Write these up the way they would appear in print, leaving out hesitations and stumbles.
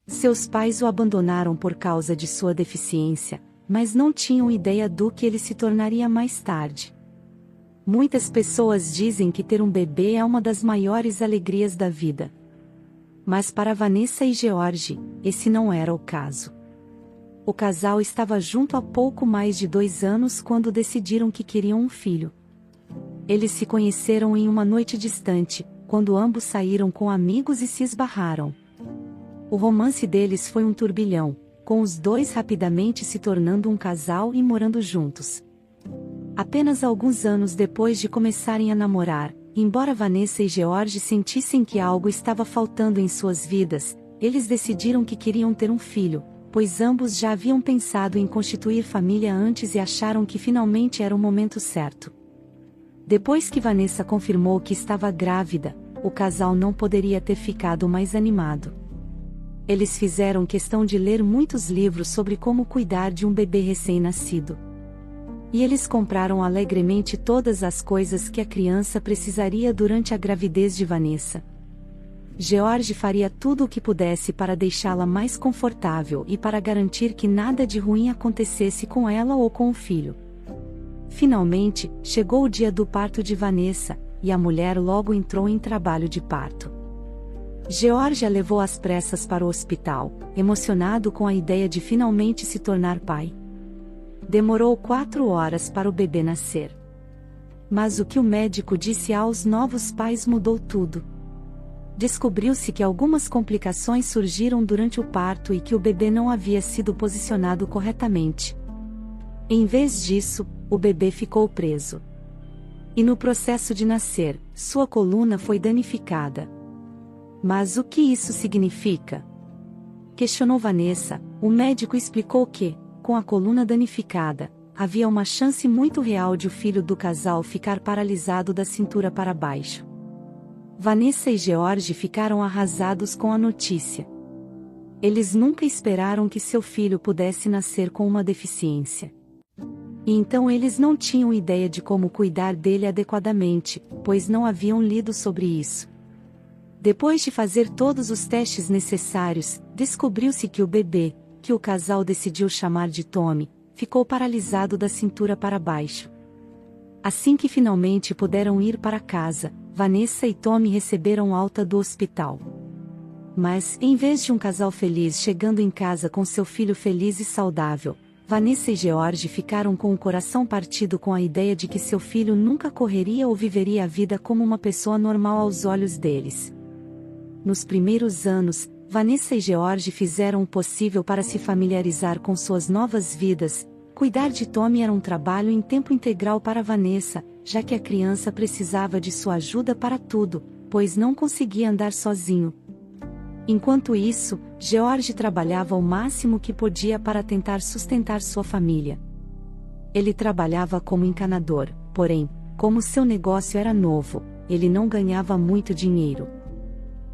Seus pais o abandonaram por causa de sua deficiência, mas não tinham ideia do que ele se tornaria mais tarde. Muitas pessoas dizem que ter um bebê é uma das maiores alegrias da vida. Mas para Vanessa e George, esse não era o caso. O casal estava junto há pouco mais de 2 anos quando decidiram que queriam um filho. Eles se conheceram em uma noite distante, quando ambos saíram com amigos e se esbarraram. O romance deles foi um turbilhão, com os dois rapidamente se tornando um casal e morando juntos. Apenas alguns anos depois de começarem a namorar, embora Vanessa e George sentissem que algo estava faltando em suas vidas, eles decidiram que queriam ter um filho, pois ambos já haviam pensado em constituir família antes e acharam que finalmente era o momento certo. Depois que Vanessa confirmou que estava grávida, o casal não poderia ter ficado mais animado. Eles fizeram questão de ler muitos livros sobre como cuidar de um bebê recém-nascido. E eles compraram alegremente todas as coisas que a criança precisaria durante a gravidez de Vanessa. George faria tudo o que pudesse para deixá-la mais confortável e para garantir que nada de ruim acontecesse com ela ou com o filho. Finalmente, chegou o dia do parto de Vanessa, e a mulher logo entrou em trabalho de parto. George a levou às pressas para o hospital, emocionado com a ideia de finalmente se tornar pai. Demorou 4 horas para o bebê nascer. Mas o que o médico disse aos novos pais mudou tudo. Descobriu-se que algumas complicações surgiram durante o parto e que o bebê não havia sido posicionado corretamente. Em vez disso, o bebê ficou preso. E no processo de nascer, sua coluna foi danificada. Mas o que isso significa? Questionou Vanessa. O médico explicou que, com a coluna danificada, havia uma chance muito real de o filho do casal ficar paralisado da cintura para baixo. Vanessa e George ficaram arrasados com a notícia. Eles nunca esperaram que seu filho pudesse nascer com uma deficiência. E então eles não tinham ideia de como cuidar dele adequadamente, pois não haviam lido sobre isso. Depois de fazer todos os testes necessários, descobriu-se que o bebê, que o casal decidiu chamar de Tommy, ficou paralisado da cintura para baixo. Assim que finalmente puderam ir para casa, Vanessa e Tommy receberam alta do hospital. Mas, em vez de um casal feliz chegando em casa com seu filho feliz e saudável, Vanessa e George ficaram com o coração partido com a ideia de que seu filho nunca correria ou viveria a vida como uma pessoa normal aos olhos deles. Nos primeiros anos, Vanessa e George fizeram o possível para se familiarizar com suas novas vidas. Cuidar de Tommy era um trabalho em tempo integral para Vanessa, já que a criança precisava de sua ajuda para tudo, pois não conseguia andar sozinho. Enquanto isso, George trabalhava o máximo que podia para tentar sustentar sua família. Ele trabalhava como encanador, porém, como seu negócio era novo, ele não ganhava muito dinheiro.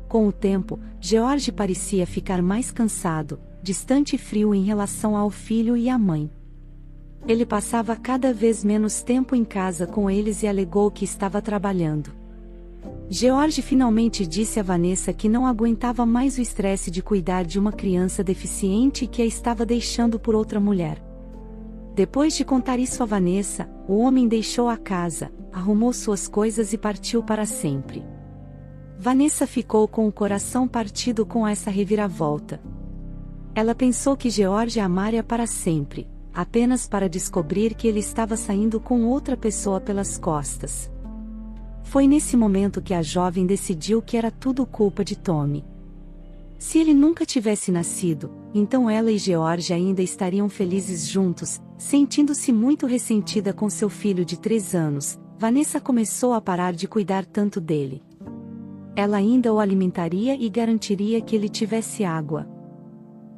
Com o tempo, George parecia ficar mais cansado, distante e frio em relação ao filho e à mãe. Ele passava cada vez menos tempo em casa com eles e alegou que estava trabalhando. George finalmente disse a Vanessa que não aguentava mais o estresse de cuidar de uma criança deficiente e que a estava deixando por outra mulher. Depois de contar isso a Vanessa, o homem deixou a casa, arrumou suas coisas e partiu para sempre. Vanessa ficou com o coração partido com essa reviravolta. Ela pensou que George a amaria para sempre, apenas para descobrir que ele estava saindo com outra pessoa pelas costas. Foi nesse momento que a jovem decidiu que era tudo culpa de Tommy. Se ele nunca tivesse nascido, então ela e George ainda estariam felizes juntos. Sentindo-se muito ressentida com seu filho de 3 anos, Vanessa começou a parar de cuidar tanto dele. Ela ainda o alimentaria e garantiria que ele tivesse água.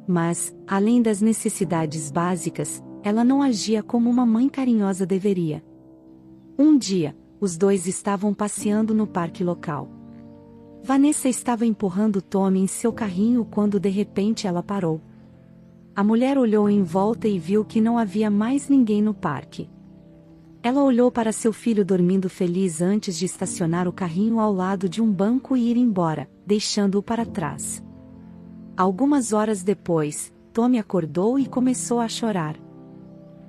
Mas, além das necessidades básicas, ela não agia como uma mãe carinhosa deveria. Um dia, os dois estavam passeando no parque local. Vanessa estava empurrando Tommy em seu carrinho quando de repente ela parou. A mulher olhou em volta e viu que não havia mais ninguém no parque. Ela olhou para seu filho dormindo feliz antes de estacionar o carrinho ao lado de um banco e ir embora, deixando-o para trás. Algumas horas depois, Tommy acordou e começou a chorar.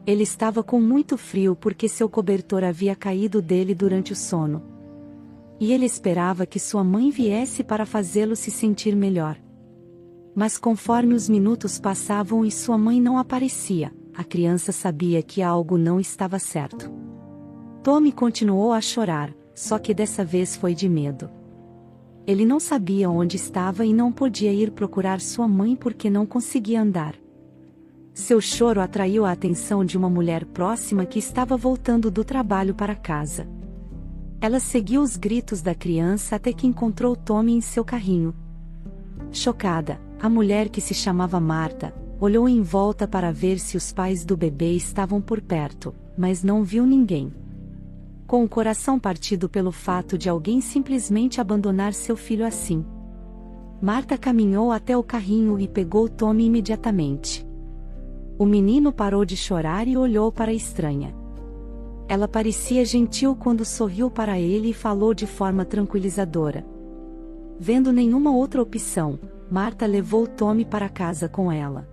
Ele estava com muito frio porque seu cobertor havia caído dele durante o sono. E ele esperava que sua mãe viesse para fazê-lo se sentir melhor. Mas conforme os minutos passavam e sua mãe não aparecia, a criança sabia que algo não estava certo. Tommy continuou a chorar, só que dessa vez foi de medo. Ele não sabia onde estava e não podia ir procurar sua mãe porque não conseguia andar. Seu choro atraiu a atenção de uma mulher próxima que estava voltando do trabalho para casa. Ela seguiu os gritos da criança até que encontrou Tommy em seu carrinho. Chocada, a mulher, que se chamava Marta, olhou em volta para ver se os pais do bebê estavam por perto, mas não viu ninguém. Com o coração partido pelo fato de alguém simplesmente abandonar seu filho assim, Marta caminhou até o carrinho e pegou Tommy imediatamente. O menino parou de chorar e olhou para a estranha. Ela parecia gentil quando sorriu para ele e falou de forma tranquilizadora. Vendo nenhuma outra opção, Marta levou Tommy para casa com ela.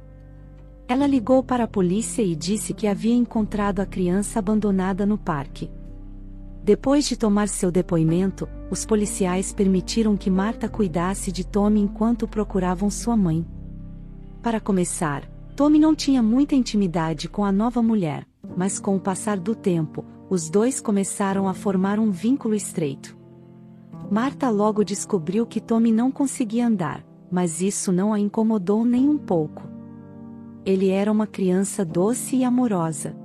Ela ligou para a polícia e disse que havia encontrado a criança abandonada no parque. Depois de tomar seu depoimento, os policiais permitiram que Marta cuidasse de Tommy enquanto procuravam sua mãe. Para começar, Tommy não tinha muita intimidade com a nova mulher, mas com o passar do tempo, os dois começaram a formar um vínculo estreito. Marta logo descobriu que Tommy não conseguia andar, mas isso não a incomodou nem um pouco. Ele era uma criança doce e amorosa.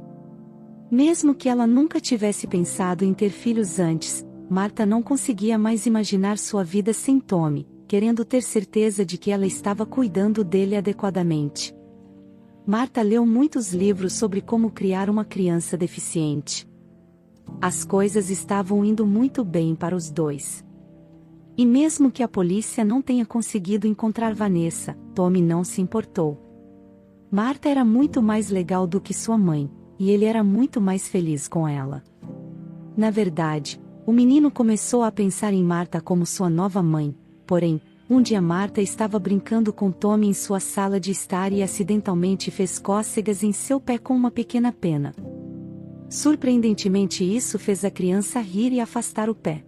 Mesmo que ela nunca tivesse pensado em ter filhos antes, Marta não conseguia mais imaginar sua vida sem Tommy, querendo ter certeza de que ela estava cuidando dele adequadamente. Marta leu muitos livros sobre como criar uma criança deficiente. As coisas estavam indo muito bem para os dois. E mesmo que a polícia não tenha conseguido encontrar Vanessa, Tommy não se importou. Marta era muito mais legal do que sua mãe, e ele era muito mais feliz com ela. Na verdade, o menino começou a pensar em Marta como sua nova mãe, porém, um dia Marta estava brincando com Tommy em sua sala de estar e acidentalmente fez cócegas em seu pé com uma pequena pena. Surpreendentemente, isso fez a criança rir e afastar o pé.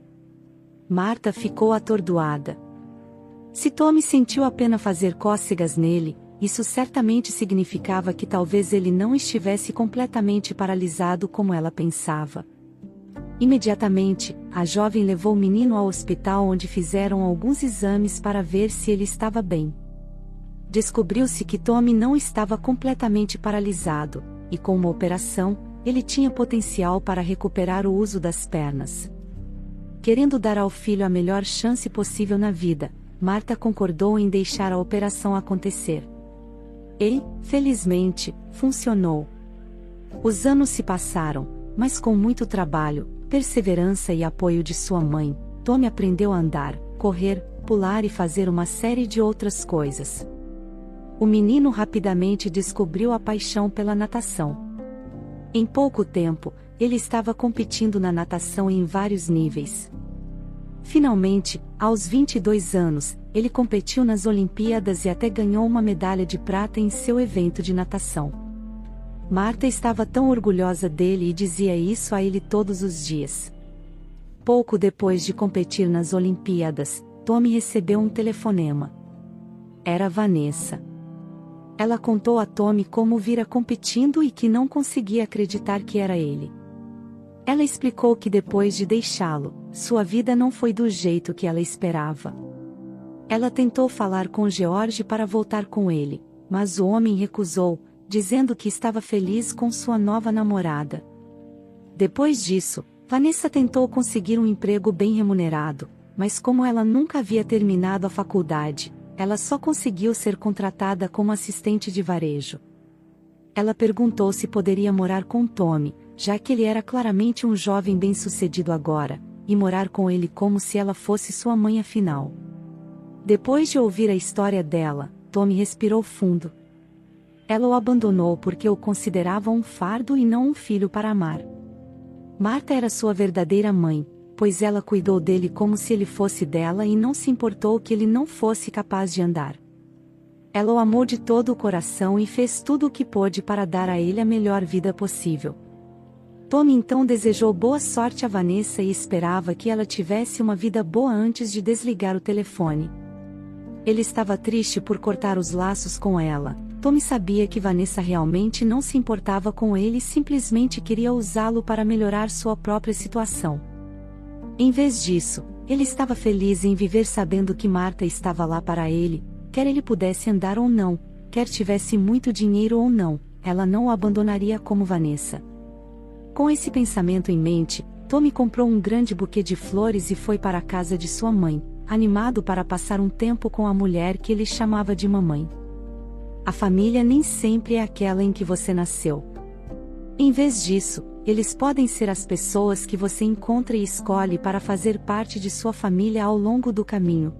Marta ficou atordoada. Se Tommy sentiu a pena fazer cócegas nele, isso certamente significava que talvez ele não estivesse completamente paralisado como ela pensava. Imediatamente, a jovem levou o menino ao hospital, onde fizeram alguns exames para ver se ele estava bem. Descobriu-se que Tommy não estava completamente paralisado, e com uma operação, ele tinha potencial para recuperar o uso das pernas. Querendo dar ao filho a melhor chance possível na vida, Marta concordou em deixar a operação acontecer. E, felizmente, funcionou. Os anos se passaram, mas com muito trabalho, perseverança e apoio de sua mãe, Tommy aprendeu a andar, correr, pular e fazer uma série de outras coisas. O menino rapidamente descobriu a paixão pela natação. Em pouco tempo, ele estava competindo na natação em vários níveis. Finalmente, aos 22 anos, ele competiu nas Olimpíadas e até ganhou uma medalha de prata em seu evento de natação. Marta estava tão orgulhosa dele e dizia isso a ele todos os dias. Pouco depois de competir nas Olimpíadas, Tommy recebeu um telefonema. Era Vanessa. Ela contou a Tommy como o vira competindo e que não conseguia acreditar que era ele. Ela explicou que depois de deixá-lo, sua vida não foi do jeito que ela esperava. Ela tentou falar com George para voltar com ele, mas o homem recusou, dizendo que estava feliz com sua nova namorada. Depois disso, Vanessa tentou conseguir um emprego bem remunerado, mas como ela nunca havia terminado a faculdade, ela só conseguiu ser contratada como assistente de varejo. Ela perguntou se poderia morar com Tommy, já que ele era claramente um jovem bem-sucedido agora, e morar com ele como se ela fosse sua mãe afinal. Depois de ouvir a história dela, Tommy respirou fundo. Ela o abandonou porque o considerava um fardo e não um filho para amar. Marta era sua verdadeira mãe, pois ela cuidou dele como se ele fosse dela e não se importou que ele não fosse capaz de andar. Ela o amou de todo o coração e fez tudo o que pôde para dar a ele a melhor vida possível. Tommy então desejou boa sorte a Vanessa e esperava que ela tivesse uma vida boa antes de desligar o telefone. Ele estava triste por cortar os laços com ela. Tommy sabia que Vanessa realmente não se importava com ele e simplesmente queria usá-lo para melhorar sua própria situação. Em vez disso, ele estava feliz em viver sabendo que Marta estava lá para ele, quer ele pudesse andar ou não, quer tivesse muito dinheiro ou não, ela não o abandonaria como Vanessa. Com esse pensamento em mente, Tommy comprou um grande buquê de flores e foi para a casa de sua mãe, animado para passar um tempo com a mulher que ele chamava de mamãe. A família nem sempre é aquela em que você nasceu. Em vez disso, eles podem ser as pessoas que você encontra e escolhe para fazer parte de sua família ao longo do caminho.